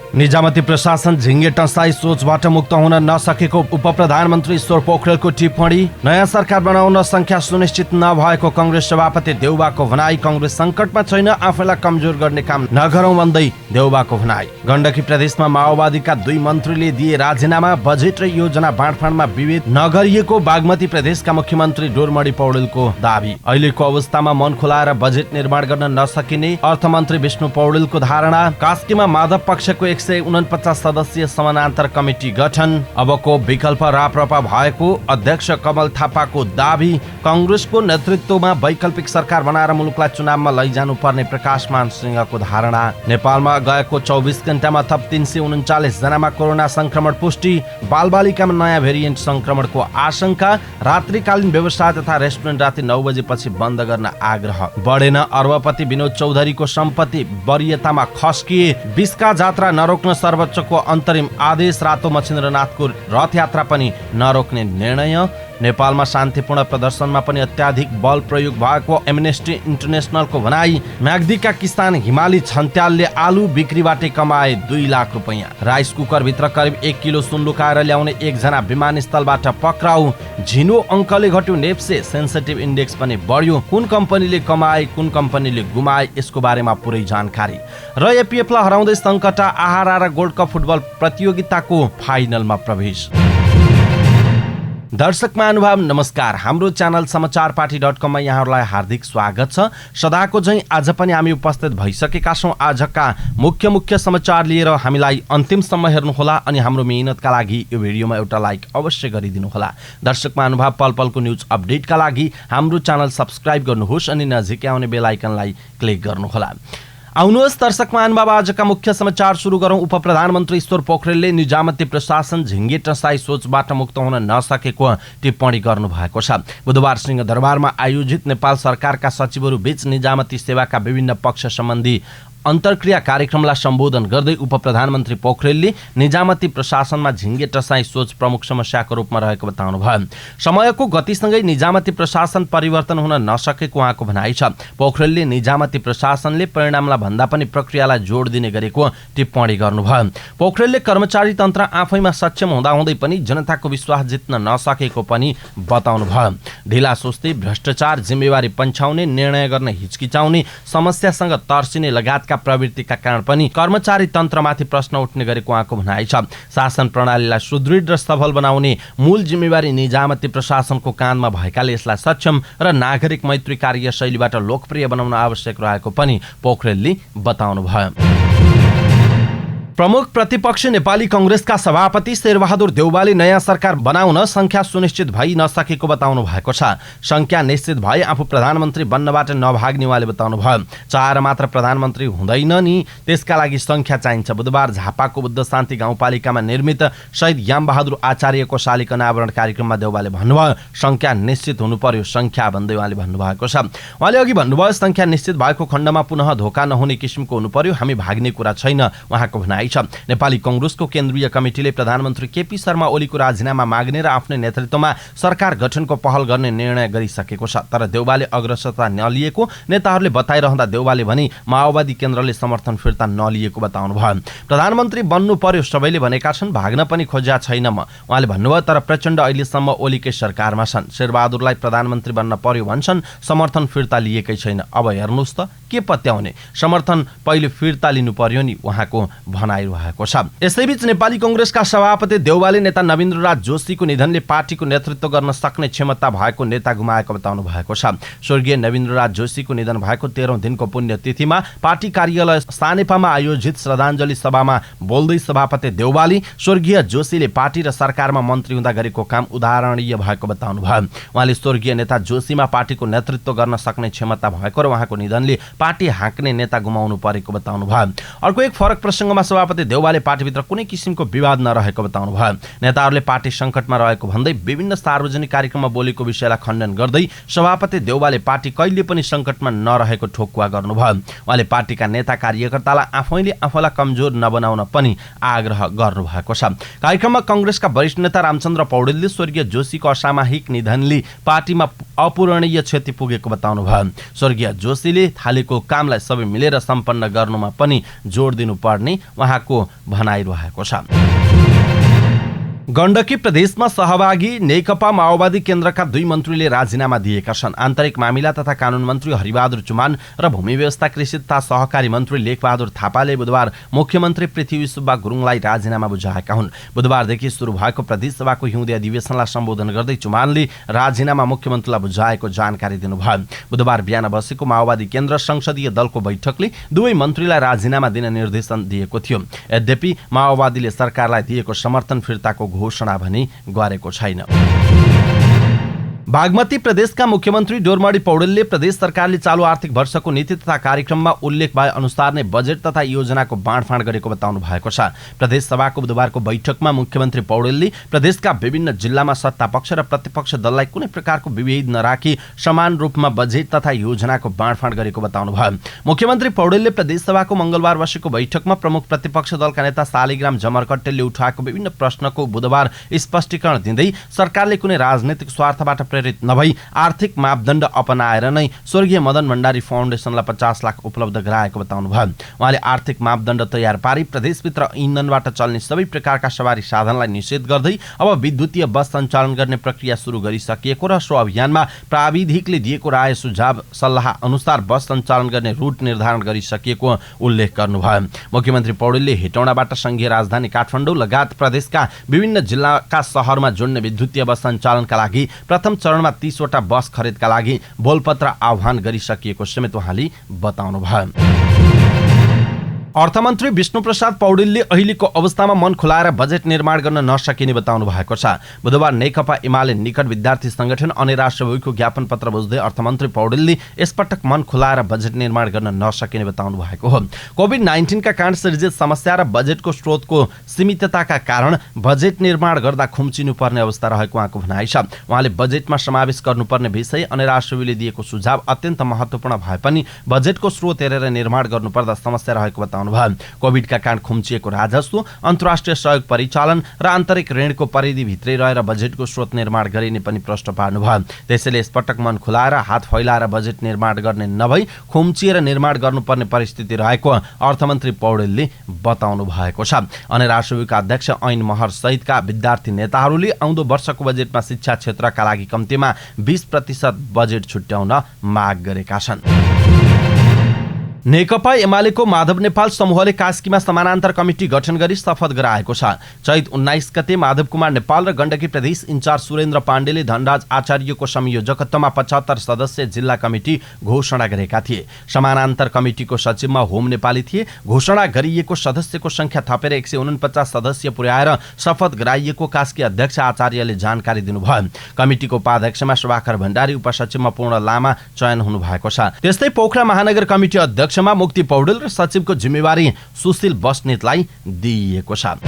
निजामती प्रशासन झिङ्गे टसाई सोचबाट मुक्त हुन नसकेको उपप्रधानमन्त्री ईश्वर पोखरेलको टिप्पणी। नयाँ सरकार बनाउन संख्या सुनिश्चित नभएको कांग्रेस सभापति देउबाको भनाई। कांग्रेस संकटमा छैन, आफैलाई कमजोर गर्ने काम नगरौं भन्दै देउबाको भनाई। गण्डकी प्रदेशमा माओवादीका 2 मन्त्रीले दिए राजीनामा। बजेट र योजना बाँडफाँडमा विभेद नगरिएको बागमती प्रदेशका मुख्यमन्त्री डोरमणि पौडेलको दावी। अहिलेको अवस्थामा मन खुलाएर बजेट निर्माण गर्न नसकिने अर्थमन्त्री विष्णु पौडेलको धारणा। कास्कीमा माधव पक्षको 149 सदस्यीय समानान्तर कमिटी गठन। अबको विकल्प राप्रपा भएको अध्यक्ष कमल थापाको दावी। कांग्रेसको नेतृत्वमा वैकल्पिक सरकार बनाएर मुलुकलाई चुनावमा लैजानु पर्ने प्रकाशमान सिंहको धारणा। नेपालमा गएको 24 घण्टामा थप 339 जनामा कोरोना संक्रमण पुष्टि। बालबालिकामा नयाँ भेरिएन्ट संक्रमणको आशंका। रात्रिकालीन व्यवसाय तथा रेस्टुरेन्ट राति 9 बजेपछि बन्द गर्न आग्रह। बढेन अरबपति विनोद चौधरीको सम्पत्ति वरीयतामा खस्किए। बिस्का जात्रा नरोक्न सर्वोच्चको अन्तरिम आदेश। रातो मच्छिन्द्रनाथको रथयात्रा पनि नरोक्ने निर्णय। नेपालमा शान्तिपूर्ण प्रदर्शनमा पनि अत्याधिक बल प्रयोग भएको एमनेस्टी इन्टरनेसनलको भनाई। म्याग्दीका किसान हिमाली छन्त्यालले आलु बिक्रीबाटै कमाए 2 लाख रुपैयाँ। राइस कुकरभित्र करिब 1 किलो सुन लुकाएर ल्याउने एकजना विमानस्थलबाट पक्राउ। झिनो अङ्कले घट्यो नेप्से। सेन्सिटिभ इन्डेक्स पनि बढ्यो। कुन कम्पनीले कमाए, कुन कम्पनीले गुमाए, यसको बारेमा पुरै जानकारी। र एपिएफलाई हराउँदै सङ्कटा। आहारा र गोल्ड कप फुटबल प्रतियोगिताको फाइनलमा प्रवेश। दर्शक महानुभाव नमस्कार। हाम्रो च्यानल समाचारपाटी.com मा यहाँहरूलाई हार्दिक स्वागत छ। सदाको झैं आज पनि हामी उपस्थित भइसकेका छौं। आजका मुख्य समाचार लिएर हामीलाई अन्तिमसम्म हेर्नुहोला अनि हाम्रो मेहनतका लागि यो भिडियोमा एउटा लाइक अवश्य गरिदिनुहोला। दर्शक महानुभाव पल पलको न्यूज अपडेटका लागि हाम्रो च्यानल सब्स्क्राइब गर्नुहोस् अनि नजिकै आउने बेल आइकनलाई क्लिक गर्नुहोला। आउनुहोस् दर्शक महानुभाव आजका मुख्य समाचार सुरु गरौं। उपप्रधानमन्त्री ईश्वर पोखरेलले निजामती प्रशासन झिङ्गे टसाई सोचबाट मुक्त हुन नसकेको टिप्पणी गर्नु भएको छ। बुधबार सिंहदरबारमा आयोजित नेपाल सरकारका सचिवहरू बीच निजामती सेवाका विभिन्न पक्ष सम्बन्धी अन्तर्क्रिया कार्यक्रमलाई सम्बोधन गर्दै उपप्रधानमन्त्री पोखरेलले निजामती प्रशासनमा झिङ्गे टसाई सोच प्रमुख समस्याको रूपमा रहेको बताउनुभयो। समयको गतिसँगै निजामती प्रशासन परिवर्तन हुन नसकेको उहाँको भनाइ छ। पोखरेलले निजामती प्रशासनले परिणामलाई भन्दा पनि प्रक्रियालाई जोड दिने गरेको टिप्पणी गर्नुभयो। पोखरेलले कर्मचारी तन्त्र आफैमा सक्षम हुँदाहुँदै पनि जनताको विश्वास जित्न नसकेको पनि बताउनुभयो। ढिला सुस्ती, भ्रष्टाचार, जिम्मेवारी पन्छाउने, निर्णय गर्न हिचकिचाउने, समस्यासँग तर्सिने लगायत प्रवृत्तिका कारण पनि कर्मचारी तन्त्रमाथि प्रश्न उठ्ने गरेको उहाँको भनाइ छ। शासन प्रणालीलाई सुदृढ र सबल बनाउने मूल जिम्मेवारी निजामती प्रशासनको काँधमा भएकाले यसलाई सक्षम र नागरिक मैत्री कार्यशैलीबाट लोकप्रिय बनाउन आवश्यक रहेको पनि पोखरेलले बताउनुभयो। प्रमुख प्रतिपक्ष नेपाली कांग्रेसका सभापति शेरबहादुर देउवाले नयाँ सरकार बनाउन संख्या सुनिश्चित भइ नसकेको बताउनु भएको छ। संख्या निश्चित भए आफू प्रधानमन्त्री बन्नबाट नभाग्ने उहाँले बताउनुभयो। चाहेर मात्र प्रधानमन्त्री हुँदैन नि, त्यसका लागि संख्या चाहिन्छ। बुधबार झापाको बुद्ध शान्ति गाउँपालिकामा निर्मित शहीद यामबहादुर आचार्यको शालिका अनावरण कार्यक्रममा देउवाले भन्नुभयो संख्या निश्चित हुनु पर्यो संख्या भन्दै उहाँले भन्नुभएको छ। उहाँले अघि भन्नुभयो संख्या निश्चित भएको खण्डमा पुनः धोका नहुने किसिमको हुनु पर्यो, हामी भाग्ने कुरा छैन उहाँको भनाइ छ। नेपाली कांग्रेसको केन्द्रीय कमिटीले प्रधानमन्त्री केपी शर्मा ओलीको राजीनामा माग्ने र आफ्नै नेतृत्वमा सरकार गठनको पहल गर्ने निर्णय गरिसकेको छ। तर देउवाले अग्रसरता नलिएको नेताहरूले बताइरहँदा देउवाले भने माओवादी केन्द्रले समर्थन फिर्ता नलिएको बताउनुभयो। प्रधानमन्त्री बन्नु पर्यो सबैले भनेका छन्, भाग्न पनि खोज्या छैन म, उहाँले भन्नुभयो। तर प्रचण्ड अहिलेसम्म ओलीकै सरकारमा छन्। शेरबहादुरलाई प्रधानमन्त्री बन्न पर्यो भन्छन्, समर्थन फिर्ता लिएकै छैन। अब हेर्नुहोस् त के पत्याउने, समर्थन पहिले फिर्ता लिनु पर्यो नि उहाँको भनाइ रहेको छ। यसैबीच नेपाली कांग्रेसका सभापति देउवाले नेता नवीन्द्रराज जोशीको निधनले पार्टीको नेतृत्व गर्न सक्ने क्षमता भएको नेता गुमाएको बताउनु भएको छ। स्वर्गीय नवीन्द्रराज जोशीको निधन भएको 13औं दिनको पुण्यतिथिमा पार्टी कार्यालय सानेपामा आयोजित श्रद्धाञ्जली सभामा बोल्दै सभापति देउवाले स्वर्गीय जोशीले पार्टी र सरकारमा मन्त्री हुँदा गरेको काम उदाहरणीय भएको बताउनुभयो। उहाँले स्वर्गीय नेता जोशीमा पार्टीको नेतृत्व गर्न सक्ने क्षमता भएको र उहाँको निधनले पार्टी हाँक्ने नेता गुमाउनु परेको बताउनुभयो। अर्को एक फरक प्रसङ्गमा सभापति देउवाले पार्टीभित्र कुनै किसिमको विवाद नरहेको बताउनुभयो। नेताहरूले पार्टी संकटमा रहेको भन्दै विभिन्न सार्वजनिक कार्यक्रममा बोलेको विषयलाई खण्डन गर्दै सभापति देउवाले पार्टी कहिले पनि संकटमा नरहेको ठोकुवा गर्नुभयो। उहाँले पार्टीका नेता कार्यकर्तालाई आफैले आफूलाई कमजोर नबनाउन पनि आग्रह गर्नुभएको छ। कार्यक्रममा कांग्रेसका वरिष्ठ नेता रामचन्द्र पौडेलले स्वर्गीय जोशीको असामयिक निधनले पार्टीमा अपूरणीय क्षति पुगेको बताउनुभयो। स्वर्गीय जोशीले थालेको रहेको कामलाई सबै मिलेर सम्पन्न गर्नुमा पनि जोड दिनुपर्ने उहाँको भनाइरहेको छ। गण्डकी प्रदेशमा सहभागी नेकपा माओवादी केन्द्रका 2 मन्त्रीले राजीनामा दिएका छन्। आन्तरिक मामिला तथा कानून मन्त्री हरिबहादुर चुमान र भूमि व्यवस्था कृषि तथा सहकारी मन्त्री लेखबहादुर थापाले बुधबार मुख्यमन्त्री पृथ्वी सुब्बा गुरुङलाई राजीनामा बुझाएका हुन्। बुधबारदेखि सुरु भएको प्रदेशसभाको हिउँदे अधिवेशनलाई सम्बोधन गर्दै चुमानले राजीनामा मुख्यमन्त्रीलाई बुझाएको जानकारी दिनुभयो। बुधबार बिहान बसेको माओवादी केन्द्र संसदीय दलको बैठकले दुवै मन्त्रीलाई राजीनामा दिन निर्देशन दिएको थियो। यद्यपि माओवादीले सरकारलाई दिएको समर्थन फिर्ताको घोषणा भने गरेको छैन। बागमती प्रदेशका मुख्यमन्त्री डोरमणी पौडेलले प्रदेश सरकारले चालू आर्थिक वर्षको नीति तथा कार्यक्रममा उल्लेख भए अनुसार नै बजेट तथा योजनाको बाँडफाँड गरेको बताउनु भएको छ। प्रदेश सभाको बुधबारको बैठकमा मुख्यमन्त्री पौडेलले प्रदेशका विभिन्न जिल्लामा सत्तापक्ष र प्रतिपक्ष दललाई कुनै प्रकारको विभेद नराखी समान रूपमा बजेट तथा योजनाको बाँडफाँड गरेको बताउनु भयो। मुख्यमन्त्री पौडेलले प्रदेश सभाको मंगलबार बसेको बैठकमा प्रमुख प्रतिपक्ष दलका नेता शालिग्राम जमरकट्टेले उठाएको विभिन्न प्रश्नको बुधबार स्पष्टीकरण दिँदै सरकारले कुनै राजनैतिक स्वार्थबाट प्रेरित नभई आर्थिक मापदण्ड अपनाएर नै स्वर्गीय मदन भण्डारी फाउन्डेसनलाई 50 लाख उपलब्ध गराएको बताउनु भयो। उहाँले आर्थिक मापदण्ड तयार पारी प्रदेशभित्र इन्धनबाट चल्ने सबै प्रकारका सवारी साधनलाई निषेध गर्दै अब विद्युतीय बस सञ्चालन गर्ने प्रक्रिया सुरु गरिसकिएको र सो अभियानमा प्राविधिकले दिएको राय सुझाव सल्लाह अनुसार बस सञ्चालन गर्ने रुट निर्धारण गरिसकिएको उल्लेख गर्नुभयो। मुख्यमन्त्री पौडेलले हेटौडाबाट संघीय राजधानी काठमाडौँ लगायत प्रदेशका विभिन्न जिल्लाका शहरमा जोड्ने विद्युतीय बस सञ्चालनका लागि प्रथम चरणमा 30 वटा बस खरिदका लागि बोलपत्र आह्वान गरिसकिएको समेत उहाँले बताउनुभयो। अर्थमन्त्री विष्णुप्रसाद पौडेलले अहिलेको अवस्थामा मन खुलाएर बजेट निर्माण गर्न नसकिने बताउनु भएको छ। बुधबार नेकपा एमाले निकट विद्यार्थी संगठन अनि राष्ट्रव्यापीको ज्ञापन पत्र बुझ्दै अर्थमन्त्री पौडेलले यसपटक मन खुलाएर बजेट निर्माण गर्न नसकिने बताउनु भएको हो। कोभिड-19 का कारण सृजित समस्या र बजेटको स्रोतको सीमितताका कारण बजेट निर्माण गर्दा खुम्चिनु पर्ने अवस्था रहेको उहाँको भनाइ छ। उहाँले बजेटमा समावेश गर्नुपर्ने विषय अनि राष्ट्रव्यापीले दिएको सुझाव अत्यन्त महत्त्वपूर्ण भए पनि बजेटको स्रोत हेरेर निर्माण गर्नुपर्दा समस्या रहेको बताउनु। कोभिडका कारण खुम्चिएको राजस्व, अन्तर्राष्ट्रिय सहयोग परिचालन र आन्तरिक ऋणको परिधिभित्रै रहेर बजेटको स्रोत निर्माण गरिने पनि प्रश्न पार्नुभयो। त्यसैले यसपटक मन खुलाएर हात फैलाएर बजेट निर्माण गर्ने नभई खुम्चिएर निर्माण गर्नुपर्ने परिस्थिति रहेको अर्थमन्त्री पौडेलले बताउनु भएको छ। अनि राष्ट्रव्यापीका अध्यक्ष ऐन महर सहितका विद्यार्थी नेताहरूले आउँदो वर्षको बजेटमा शिक्षा क्षेत्रका लागि कम्तीमा 20% बजेट छुट्याउन माग गरेका छन्। नेकपा एमालेको माधव नेपाल समूहले कास्कीमा समानान्तर कमिटी गठन गरी शपथ गराएको छ। चैत 19 गते माधव कुमार नेपाल र गण्डकी प्रदेश इन्चार्ज सुरेन्द्र पाण्डेले धनराज आचार्यको संयोजकत्वमा 75 सदस्यीय जिल्ला कमिटी घोषणा गरेका थिए। समानान्तर कमिटीको सचिवमा होम नेपाली थिए। घोषणा गरिएको सदस्यको संख्या थपेर 149 सदस्य पुर्याएर शपथ गराइएको कास्की अध्यक्ष आचार्यले जानकारी दिनुभयो। कमिटीको उपाध्यक्षमा सुभाकर भण्डारी, उपसचिवमा पूर्ण लामा चयन हुनुभएको छ। त्यस्तै पोखरा महानगर कमिटी अध्यक्षमा मुक्ति पौडेल र सचिवको जिम्मेवारी सुशील बस्नेतलाई दिइएको छ।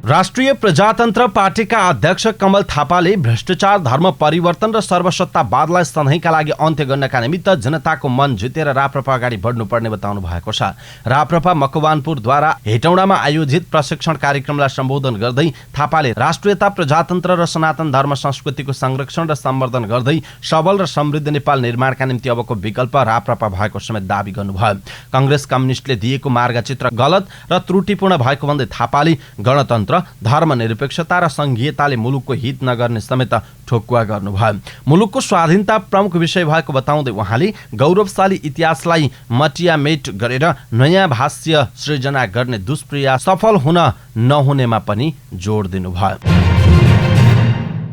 राष्ट्रिय प्रजातन्त्र पार्टीका अध्यक्ष कमल थापाले भ्रष्टाचार, धर्म परिवर्तन र सर्वसत्तावादलाई सधैँका लागि अन्त्य गर्नका निमित्त जनताको मन जितेर राप्रपा अगाडि बढ्नुपर्ने बताउनु भएको छ। राप्रपा मकवानपुरद्वारा हेटौडामा आयोजित प्रशिक्षण कार्यक्रमलाई सम्बोधन गर्दै थापाले राष्ट्रियता, प्रजातन्त्र र सनातन धर्म संस्कृतिको संरक्षण र सम्वर्धन गर्दै सबल र समृद्ध नेपाल निर्माणका निम्ति अबको विकल्प राप्रपा भएको समेत दावी गर्नुभयो। कांग्रेस कम्युनिस्टले दिएको मार्गचित्र गलत र त्रुटिपूर्ण भएको भन्दै थापाले गणतन्त्र, धर्मनिरपेक्षता र संघीयताले मुलुकको हित नगर्ने समेत ठोकुवा गर्नुभयो। मुलुकको स्वाधीनता प्रमुख विषय भएको बताउँदै उहाँले गौरवशाली इतिहासलाई मटियामेट गरेर नयाँ भाष्य सृजना गर्ने दुष्प्रयास सफल हुन नहुनेमा पनि जोड दिनुभयो।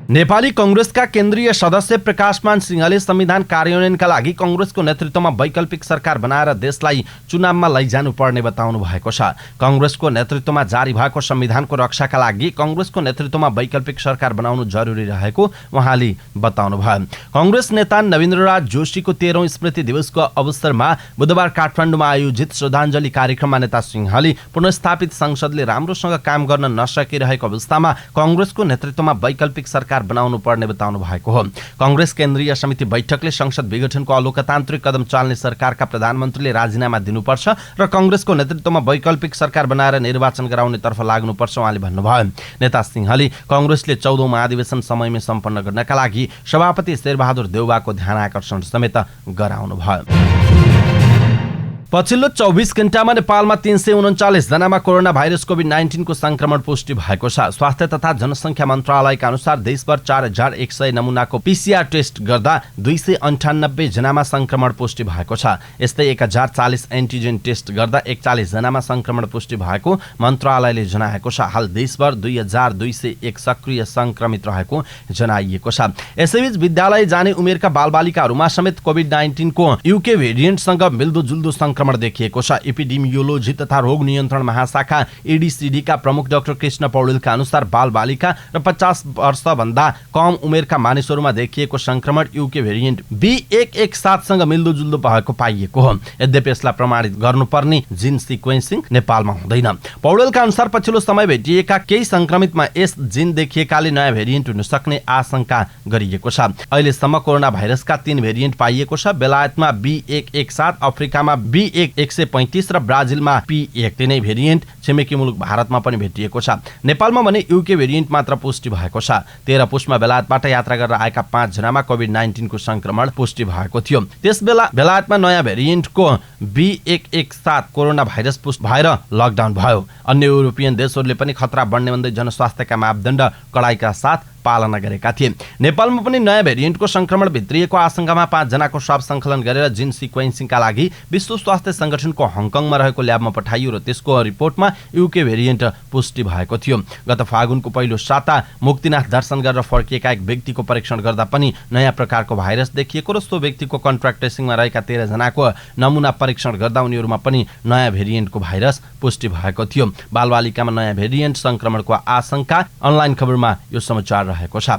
नेपाली कांग्रेसका केन्द्रीय सदस्य प्रकाशमान सिंहले संविधान कार्यान्वयनका लागि कांग्रेसको नेतृत्वमा वैकल्पिक सरकार बनाएर देशलाई चुनावमा लैजानु पर्ने बताउनु भएको छ। कांग्रेसको नेतृत्वमा जारी भएको संविधानको रक्षाका लागि कांग्रेसको नेतृत्वमा वैकल्पिक सरकार बनाउनु जरुरी रहेको उहाँले बताउनुभयो। कांग्रेस नेता नवीन्द्रराज जोशीको 13औं स्मृति दिवसको अवसरमा बुधबार काठमाडौँमा आयोजित श्रद्धाञ्जली कार्यक्रममा नेता सिंहले पुनर्स्थापित संसदले राम्रोसँग काम गर्न नसकिरहेको अवस्थामा कांग्रेसको नेतृत्वमा वैकल्पिक सरकार सरकार बनाउनु पर्ने बताउनु भएको हो। कांग्रेस केन्द्रीय समिति बैठकले संसद विघटनको अलोकतान्त्रिक कदम चाल्ने सरकारका प्रधानमन्त्रीले राजीनामा दिनुपर्छ र कांग्रेसको नेतृत्वमा वैकल्पिक सरकार बनाएर निर्वाचन गराउनेतर्फ लाग्नुपर्छ उहाँले भन्नुभयो। नेता सिंहले कांग्रेसले 14औं महाधिवेशन समयमै सम्पन्न गर्नका लागि सभापति शेरबहादुर देउवाको ध्यान आकर्षण समेत गराउनुभयो। पछिल्लो 24 घण्टामा नेपालमा 339 जनामा कोरोना भाइरस कोभिड-19 को संक्रमण पुष्टि भएको छ। स्वास्थ्य तथा जनसंख्या मन्त्रालयका अनुसार देशभर 4100 नमुनाको पीसीआर टेस्ट गर्दा 298 जनामा संक्रमण पुष्टि भएको छ। यस्तै 1040 एन्टिजेन टेस्ट गर्दा 41 जनामा संक्रमण पुष्टि भएको मन्त्रालयले जनाएको छ। हाल देशभर 2201 सक्रिय संक्रमित रहेको जनाइएको छ। यसैबीच विद्यालय जाने उमेरका बालबालिकाहरूमा समेत कोभिड-19 को युके भेरिएन्टसँग मिल्दोजुल्दो संक्रमण देखिएको छ। एपिडेमियोलोजी तथा रोग नियन्त्रण महाशाखा एडीसीडी का प्रमुख डाक्टर कृष्ण पौडेलका अनुसार बालबालिका र 50 वर्षभन्दा कम उमेरका मानिसहरूमा देखिएको संक्रमण युके भेरिएन्ट B117 सँग मिल्दोजुल्दो भएको पाइएको हो। यद्यपि यसलाई प्रमाणित गर्नुपर्ने जिन सिक्वेन्सिङ नेपालमा हुँदैन। पौडेलका अनुसार पछिल्लो समय भेटिएका केही संक्रमितमा यस जिन देखिएकाले नयाँ भेरिएन्ट हुन सक्ने आशंका गरिएको छ। अहिलेसम्म कोरोना भाइरसका 3 भेरिएन्ट पाइएको छ। बेलायतमा B117, अफ्रिकामा B135 र ब्राजिलमा P1 तिनै भेरिएन्ट छिमेकी मुलुक भारतमा पनि भेटिएको छ। नेपालमा भने युके भेरिएन्ट मात्र पुष्टि भएको छ। 13 पुसमा बेलायतबाट यात्रा गरेर आएका 5 जनामा कोभिड-19 को संक्रमण पुष्टि भएको थियो। त्यसबेला बेलायतमा नयाँ भेरिएन्टको B117 कोरोना भाइरस पुष्टि भएर लकडाउन भयो। अन्य युरोपियन देशहरूले पनि खतरा बढ्ने भन्दै जनस्वास्थ्यका मापदण्ड कडाइका साथ पालना गरेका थिए। नेपालमा पनि नयाँ भेरिएन्टको संक्रमण भित्रिएको आशंकामा 5 जनाको स्वाब संकलन गरेर जिन सिक्वेन्सिङका लागि विश्व स्वास्थ्य संगठनको हङकङमा रहेको ल्याबमा पठाइयो र त्यसको रिपोर्टमा युके भेरिएन्ट पुष्टि भएको थियो। गत फागुनको पहिलो साता मुक्तिनाथ दर्शन गरेर फर्किएका एक व्यक्तिको परीक्षण गर्दा पनि नयाँ प्रकारको भाइरस देखिएको र सो व्यक्तिको कन्ट्र्याक्ट ट्रेसिङमा रहेका 13 जनाको नमुना परीक्षण गर्दा उनीहरूमा पनि नयाँ भेरिएन्टको भाइरस पुष्टि भएको थियो। बालबालिकामा नयाँ भेरिएन्ट संक्रमणको आशंका। अनलाइन खबरमा यो समाचार रहेको छ।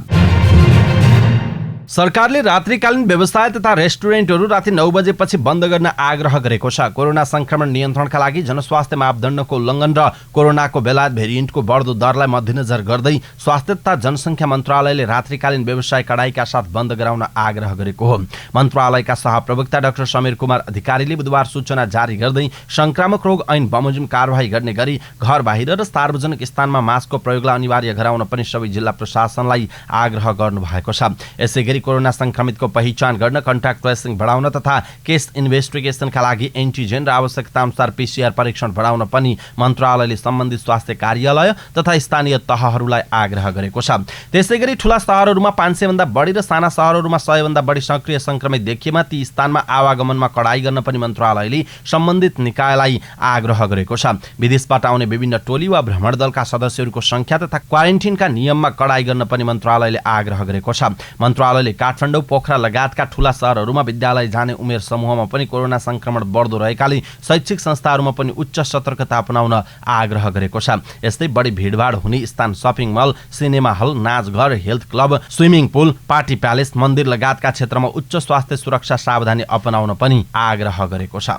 सरकारले रात्रिकालीन व्यवसाय तथा रेस्टुरेन्टहरू राति 9 बजेपछि बन्द गर्न आग्रह गरेको छ। कोरोना संक्रमण नियन्त्रणका लागि जनस्वास्थ्य मापदण्डको उल्लङ्घन र कोरोनाको बेलायत भेरिएन्टको बढ्दो दरलाई मध्यनजर गर्दै स्वास्थ्य तथा जनसंख्या मन्त्रालयले रात्रिकालीन व्यवसाय कडाइका साथ बन्द गराउन आग्रह गरेको हो। मन्त्रालयका सहप्रवक्ता डाक्टर समीर कुमार अधिकारीले बुधबार सूचना जारी गर्दै संक्रामक रोग ऐन बमोजिम कारबाही गर्ने गरी घर बाहिर र सार्वजनिक स्थानमा मास्कको प्रयोगलाई अनिवार्य गराउन पनि सबै जिल्ला प्रशासनलाई आग्रह गर्नु भएको छ। यसैगरी कोरोना संक्रमितको पहिचान गर्न कन्ट्याक्ट ट्रेसिङ बढाउन तथा केस इन्भेस्टिगेसनका लागि एन्टिजेन र आवश्यकता अनुसार पीसीआर परीक्षण बढाउन पनि मन्त्रालयले सम्बन्धित स्वास्थ्य कार्यालय तथा स्थानीय तहहरूलाई आग्रह गरेको छ। त्यसैगरी ठूला शहरहरूमा 500 भन्दा बढी र साना शहरहरूमा 100 भन्दा बढी सक्रिय संक्रमित देखिएमा ती स्थानमा आवागमनमा कडाई गर्न पनि मन्त्रालयले सम्बन्धित निकायलाई आग्रह गरेको छ। विदेशबाट आउने विभिन्न टोली वा भ्रमण दलका सदस्यहरूको संख्या तथा क्वारेन्टिनका नियममा कडाई गर्न पनि मन्त्रालयले आग्रह गरेको छ। मन्त्रालयले काठमाडौँ, पोखरा लगायतका ठूला शहरहरूमा विद्यालय जाने उमेर समूहमा पनि कोरोना संक्रमण बढ्दो रहेकाले शैक्षिक संस्थाहरूमा पनि उच्च सतर्कता अपनाउन आग्रह गरेको छ। यस्तै बढी भिडभाड हुने स्थान शपिङ मल, सिनेमा हल, नाचघर, health club, swimming pool, party palace, मन्दिर लगायतका क्षेत्रमा उच्च स्वास्थ्य सुरक्षा सावधानी अपनाउन पनि आग्रह गरेको छ।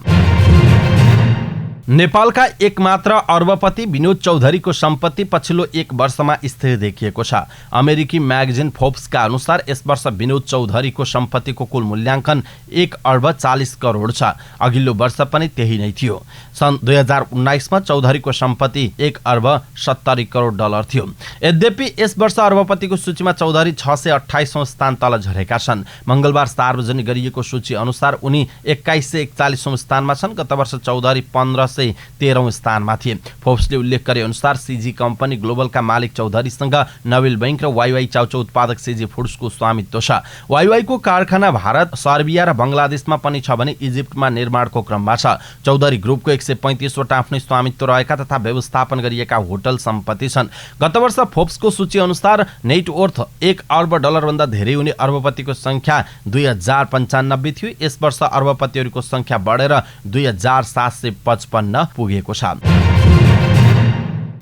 नेपालका एकमात्र अर्बपति विनोद चौधरीको सम्पत्ति पछिल्लो 1 वर्षमा स्थिर देखिएको छ। अमेरिकी म्यागजिन फोर्ब्सका अनुसार यस वर्ष विनोद चौधरीको सम्पत्तिको कुल मूल्याङ्कन 1 अर्ब 40 करोड छ। अघिल्लो वर्ष पनि त्यही नै थियो। सन् 2019 मा चौधरीको सम्पत्ति 1 अर्ब 70 करोड डलर थियो। यद्यपि यस वर्ष अर्बपतिको सूचीमा चौधरी 628औं स्थान तल झरेका छन्। मंगलबार सार्वजनिक गरिएको सूची अनुसार उनी 2141औं स्थानमा छन्। गत वर्ष चौधरी 1513औं स्थानमा थिए। फोर्ब्सले उल्लेख गरे अनुसार सीजी कम्पनी ग्लोबलका मालिक चौधरीसँग नोबेल बैंक र वाइवाई चाउचाउ उत्पादक सीजी फुड्सको स्वामित्व छ। वाइवाईको कारखाना भारत, सर्बिया र बंगलादेशमा पनि छ भने इजिप्टमा निर्माणको क्रममा छ। चौधरी ग्रुपको 135 वटा आफ्नै स्वामित्व रहेका तथा व्यवस्थापन गरिएका होटल सम्पत्ति छन्। गत वर्ष फोर्ब्सको सूची अनुसार नेटवर्थ 1 अर्ब डलर भन्दा धेरै हुने अर्बपतिको संख्या 2095 थियो। यस वर्ष अर्बपतिहरूको संख्या बढेर 2755 पुगेको छ।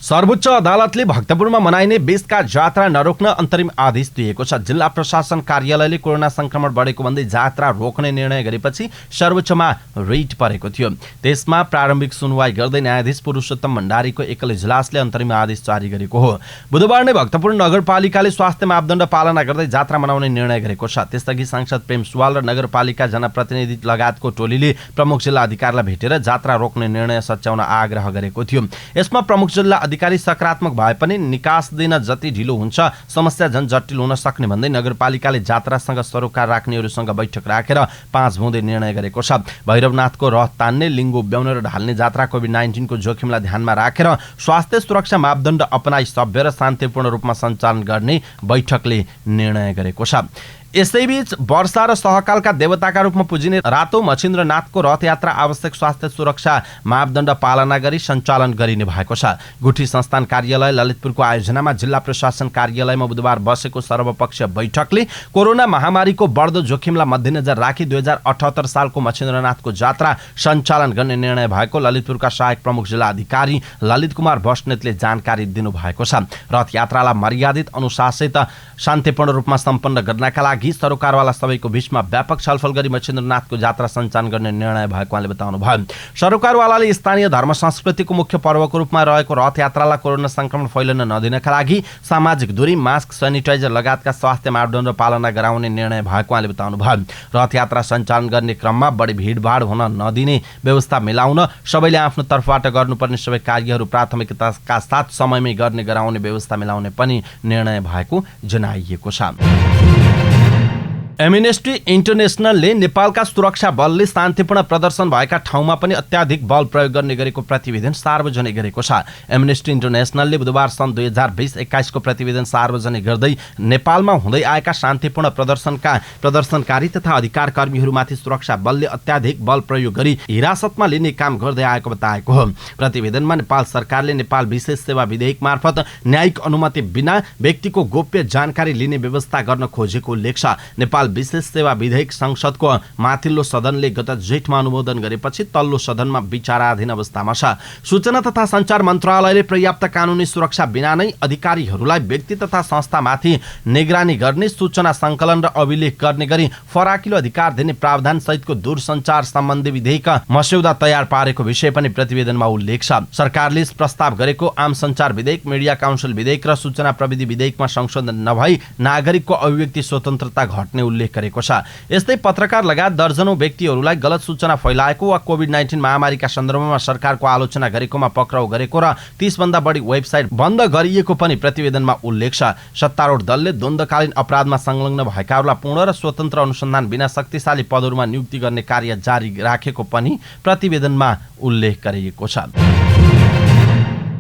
सर्वोच्च अदालतले भक्तपुरमा मनाइने बीचका जात्रा नरोक्न अन्तरिम आदेश दिएको छ। जिल्ला प्रशासन कार्यालयले कोरोना संक्रमण बढेको भन्दै जात्रा रोक्ने निर्णय गरेपछि सर्वोच्चमा रिट परेको थियो। त्यसमा प्रारम्भिक सुनवाई गर्दै न्यायाधीश पुरुषोत्तम भण्डारीको एकल इजलासले अन्तरिम आदेश जारी गरेको हो। बुधबार नै भक्तपुर नगरपालिकाले स्वास्थ्य मापदण्ड पालना गर्दै जात्रा मनाउने निर्णय गरेको छ। त्यसअघि सांसद प्रेम सुवाल र नगरपालिका जनप्रतिनिधि लगायतको टोलीले प्रमुख जिल्ला अधिकारीलाई भेटेर जात्रा रोक्ने निर्णय सच्याउन आग्रह गरेको थियो। यसमा प्रमुख जिल्ला अधिकारी सकारात्मक भए पनि निकास दिन जति ढिलो हुन्छ समस्या झन् जटिल हुन सक्ने भन्दै नगरपालिकाले जात्रासँग सरोकार राख्नेहरूसँग बैठक राखेर 5 बुँदे निर्णय गरेको छ। भैरवनाथको रथ तान्ने, लिङ्गो उभ्याउने र ढाल्ने जात्रा कोभिड-19 को जोखिमलाई ध्यानमा राखेर स्वास्थ्य सुरक्षा मापदण्ड अपनाई सभ्य र शान्तिपूर्ण रूपमा सञ्चालन गर्ने बैठकले निर्णय गरेको छ। यसैबीच वर्षा र सहकालका देवताका रूपमा पुजिने रातो मछिन्द्रनाथको रथयात्रा आवश्यक स्वास्थ्य सुरक्षा मापदण्ड पालना गरी सञ्चालन गरिने भएको छ। गुठी संस्थान कार्यालय ललितपुरको आयोजनामा जिल्ला प्रशासन कार्यालयमा बुधबार बसेको सर्वपक्षीय बैठकले कोरोना महामारीको बढ्दो जोखिमलाई मध्यनजर राखी 2078 सालको मछिन्द्रनाथको जात्रा सञ्चालन गर्ने निर्णय भएको ललितपुरका सहायक प्रमुख जिल्ला अधिकारी ललित कुमार बस्नेतले जानकारी दिनुभएको छ। रथयात्रालाई मर्यादित, अनुशासित, शान्तिपूर्ण रूपमा सम्पन्न गर्नका लागि सरोकारवाला सबैको बीचमा व्यापक छलफल गरी मछिन्द्रनाथको जात्रा सञ्चालन गर्ने निर्णय भएको उहाँले बताउनुभयो। सरोकारवालाले स्थानीय धर्म संस्कृतिको मुख्य पर्वको रूपमा रहेको रथयात्रालाई कोरोना संक्रमण फैलन नदिनका लागि सामाजिक दूरी, मास्क, सेनिटाइजर लगायतका स्वास्थ्य मापदण्ड पालना गराउने निर्णय भएको उहाँले बताउनुभयो। रथयात्रा सञ्चालन गर्ने क्रममा बढी भिडभाड हुन नदिने व्यवस्था मिलाउन सबैले आफ्नो तर्फबाट गर्नुपर्ने सबै कार्यहरू प्राथमिकताका साथ समयमै गर्ने गराउने व्यवस्था मिलाउने पनि निर्णय भएको जनाइएको छ। एमनेस्टी इन्टरनेसनलले नेपालका सुरक्षा बलले शान्तिपूर्ण प्रदर्शन भएका ठाउँमा पनि अत्याधिक बल प्रयोग गर्ने गरेको प्रतिवेदन सार्वजनिक गरेको छ। एमनेस्टी इन्टरनेसनलले बुधबार सन् 2020-21 को प्रतिवेदन सार्वजनिक गर्दै नेपालमा हुँदै आएका शान्तिपूर्ण प्रदर्शनकारी तथा अधिकार कर्मीहरूमाथि सुरक्षा बलले अत्याधिक बल प्रयोग गरी हिरासतमा लिने काम गर्दै आएको बताएको हो। प्रतिवेदनमा नेपाल सरकारले नेपाल विशेष सेवा विधेयक मार्फत न्यायिक अनुमति बिना व्यक्तिको गोप्य जानकारी लिने व्यवस्था गर्न खोजेको उल्लेख छ। नेपाल विशेष सेवा विधेयक संसदको माथिल्लो सदनले गत जेठमा अनुमोदन गरेपछि तल्लो सदनमा विचाराधीन अवस्थामा छ। सूचना तथा सञ्चार मन्त्रालयले पर्याप्त कानुनी सुरक्षा बिना नै अधिकारीहरूलाई व्यक्ति तथा संस्थामाथि निगरानी गर्ने, सूचना सङ्कलन र अभिलेख गर्ने गरी फराकिलो अधिकार दिने प्रावधान सहितको दूरसञ्चार सम्बन्धी विधेयक मस्यौदा तयार पारेको विषय पनि प्रतिवेदनमा उल्लेख छ। सरकारले प्रस्ताव गरेको आम सञ्चार विधेयक, मिडिया काउन्सिल विधेयक र सूचना प्रविधि विधेयकमा संशोधन नभई नागरिकको अभिव्यक्ति स्वतन्त्रता घट्ने उल्लेख गरेको छ। यस्तै पत्रकार लगायत दर्जनौं व्यक्तिहरूलाई गलत सूचना फैलाएको वा कोभिड-19 महामारीका सन्दर्भमा सरकारको आलोचना गरेकोमा पक्राउ गरेको र 30 भन्दा बढी वेबसाइट बन्द गरिएको पनि प्रतिवेदनमा उल्लेख छ। सत्तारूढ दलले द्वन्द्वकालीन अपराधमा संलग्न भएकाहरूलाई पूर्ण र स्वतन्त्र अनुसन्धान बिना शक्तिशाली पदहरूमा नियुक्ति गर्ने कार्य जारी राखेको पनि प्रतिवेदनमा उल्लेख गरिएको छ।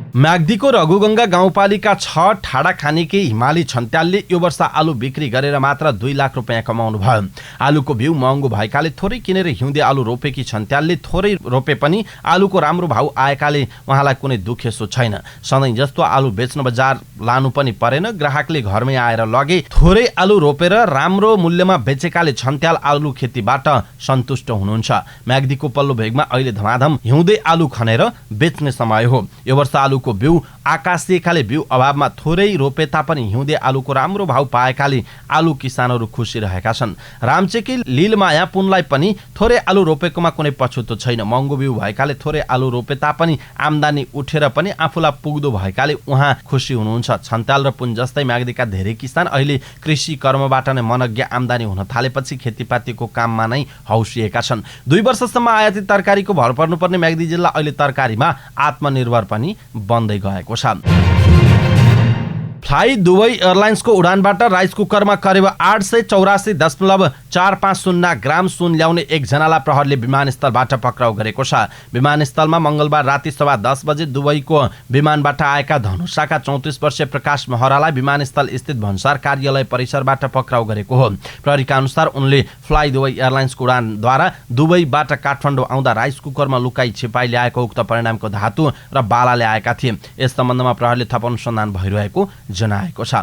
म्याग्दीको रघुगङ्गा गाउँपालिका 6 ठाडाखानीकी हिमाली छन्त्यालले यो वर्ष आलु बिक्री गरेर मात्र 2 लाख रुपियाँ कमाउनु भयो। आलुको बिउ महँगो भएकाले थोरै किनेर हिउँदे आलु रोपेकी छन्त्यालले थोरै रोपे पनि आलुको राम्रो भाउ आएकाले उहाँलाई कुनै दुखेसो छैन। सधैँ जस्तो आलु बेच्न बजार लानु पनि परेन, ग्राहकले घरमै आएर लगे। थोरै आलु रोपेर राम्रो मूल्यमा बेचेकाले छन्त्याल आलु खेतीबाट सन्तुष्ट हुनुहुन्छ। म्याग्दीको पल्लो भेगमा अहिले धमाधम हिउँदे आलु खनेर बेच्ने समय हो। यो वर्ष आलुको बिउ आकाशिएकाले बिउ अभावमा थोरै रोपे तापनि हिउँदे आलुको राम्रो भाउ पाएकाले आलु किसानहरू खुसी रहेका छन्। रामचेकी लीलमाया पुनलाई पनि थोरै आलु रोपेकोमा कुनै पछुतो छैन। महँगो बिउ भएकाले थोरै आलु रोपे तापनि आम्दानी उठेर पनि आफूलाई पुग्दो भएकाले उहाँ खुसी हुनुहुन्छ। छन्त्याल र पुन जस्तै म्याग्दीका धेरै किसान अहिले कृषि कर्मबाट नै मनज्ञ आम्दानी हुन थालेपछि खेतीपातीको काममा नै हौसिएका छन्। 2 वर्षसम्म आयातित तरकारीको भर पर्नुपर्ने म्याग्दी जिल्ला अहिले तरकारीमा आत्मनिर्भर पनि बन्दै गएको छ। फ्लाइ दुबई एयरलाइन्सको उडानबाट राइस कुकरमा करिब 884.450 ग्राम सुन ल्याउने एकजनालाई प्रहरले विमानस्थलबाट पक्राउ गरेको छ। विमानस्थलमा मंगलबार राति 10:15 बजे दुबईको विमानबाट आएका धनुषाका 34 वर्षीय प्रकाश महरालाई विमानस्थल स्थित भन्सार कार्यालय परिसरबाट पक्राउ गरेको हो। प्रहरीका अनुसार उनले फ्लाइ दुबई एयरलाइन्सको उडानद्वारा दुबईबाट काठमाडौँ आउँदा राइस कुकरमा लुकाई छिपाई ल्याएको उक्त परिणामको धातु र बाला ल्याएका थिए। यस सम्बन्धमा प्रहरीले थप अनुसन्धान भइरहेको जनाएको छ।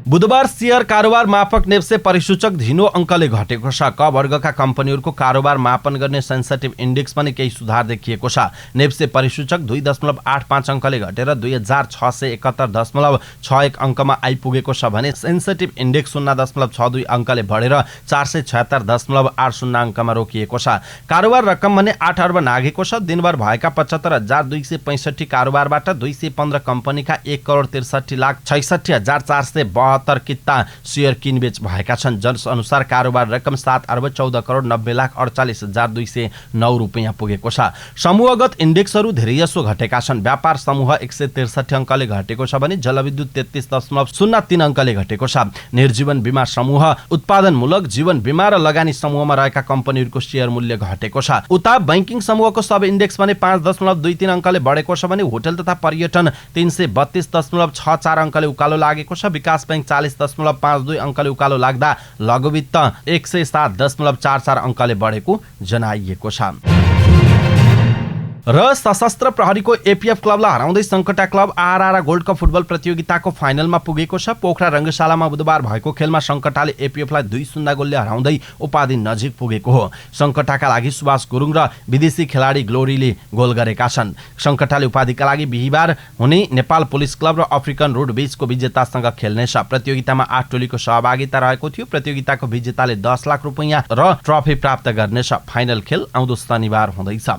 बुधबार शेयर कारोबार मापक नेप्से परिसूचक धिनो अङ्कले घटेको छ। क वर्गका कम्पनीहरूको कारोबार मापन गर्ने सेन्सिटिभ इन्डेक्स पनि केही सुधार देखिएको छ। नेप्से परिसूचक 2.85 अङ्कले घटेर 2671.61 अङ्कमा आइपुगेको छ भने सेन्सिटिभ इन्डेक्स 0.62 अङ्कले बढेर 476.80 अङ्कमा रोकिएको छ। कारोबार रकम भने 8 अर्ब नाघेको छ। दिनभर भएका 75,265 कारोबारबाट 215 कम्पनीका 1,63,66,472 किता शेयर किनबेच भएका छन्। जनअनुसार कारोबार रकम 7,14,90,48,209 रुपियाँ पुगेको छ। समूहगत इन्डेक्सहरू धेरैजसो घटेका छन्। व्यापार समूह 163 अङ्कले घटेको छ भने जलविद्युत 33.03 अङ्कले घटेको छ। निर्जीवन बीमा समूह, उत्पादनमूलक जीवन बीमा र लगानी समूहमा रहेका कम्पनीहरूको शेयर मूल्य घटेको छ। उता बैंकिङ समूहको सब इन्डेक्स भने 5.23 अङ्कले बढेको छ भने होटल तथा पर्यटन 332.64 अङ्कले उकालो लागेको छ। विकास बैंक 40.52 अङ्कले उकालो लाग्दा लघुवित्त 107.44 अङ्कले बढेको जनाइएको छ। र सशस्त्र प्रहरीको एपीएफ क्लबलाई हराउँदै Sankata club RR gold cup football प्रतियोगिताको फाइनलमा पुगेको छ। पोखरा रङ्गशालामा बुधबार भएको खेलमा सङ्कटाले एपीएफलाई 2-0 गोलले हराउँदै उपाधि नजिक पुगेको हो। सङ्कटाका लागि सुभाष गुरुङ र विदेशी खेलाडी ग्लोरीले गोल गरेका छन्। सङ्कटाले उपाधिका लागि बिहिबार हुने नेपाल पुलिस क्लब र अफ्रिकन रोड बीचको विजेतासँग खेल्नेछ। प्रतियोगितामा 8 टोलीको सहभागिता रहेको थियो। प्रतियोगिताको विजेताले 10 लाख रुपियाँ र ट्रफी प्राप्त गर्नेछ। फाइनल खेल आउँदो शनिबार हुँदैछ।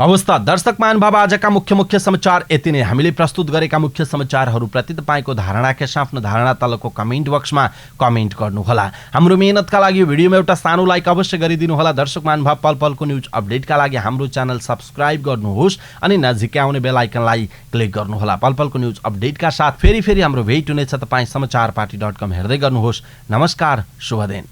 अवस्था दर्शक महानुभाव, आजका मुख्य समाचार यति नै। हामीले प्रस्तुत गरेका मुख्य समाचारहरूप्रति तपाईँको धारणा के आफ्नो धारणा तलको कमेन्ट बक्समा कमेन्ट गर्नुहोला। हाम्रो मेहनतका लागि भिडियोमा एउटा सानो लाइक अवश्य गरिदिनु होला। दर्शक महानुभाव, पल पलको न्युज अपडेटका लागि हाम्रो च्यानल सब्स्क्राइब गर्नुहोस् अनि नजिकै आउने बेल आइकनलाई क्लिक गर्नुहोला। पल पलको न्युज अपडेटका साथ फेरि हाम्रो भेट हुनेछ। तपाईँ समाचारपाटी.com हेर्दै गर्नुहोस्। नमस्कार, शुभ दिन।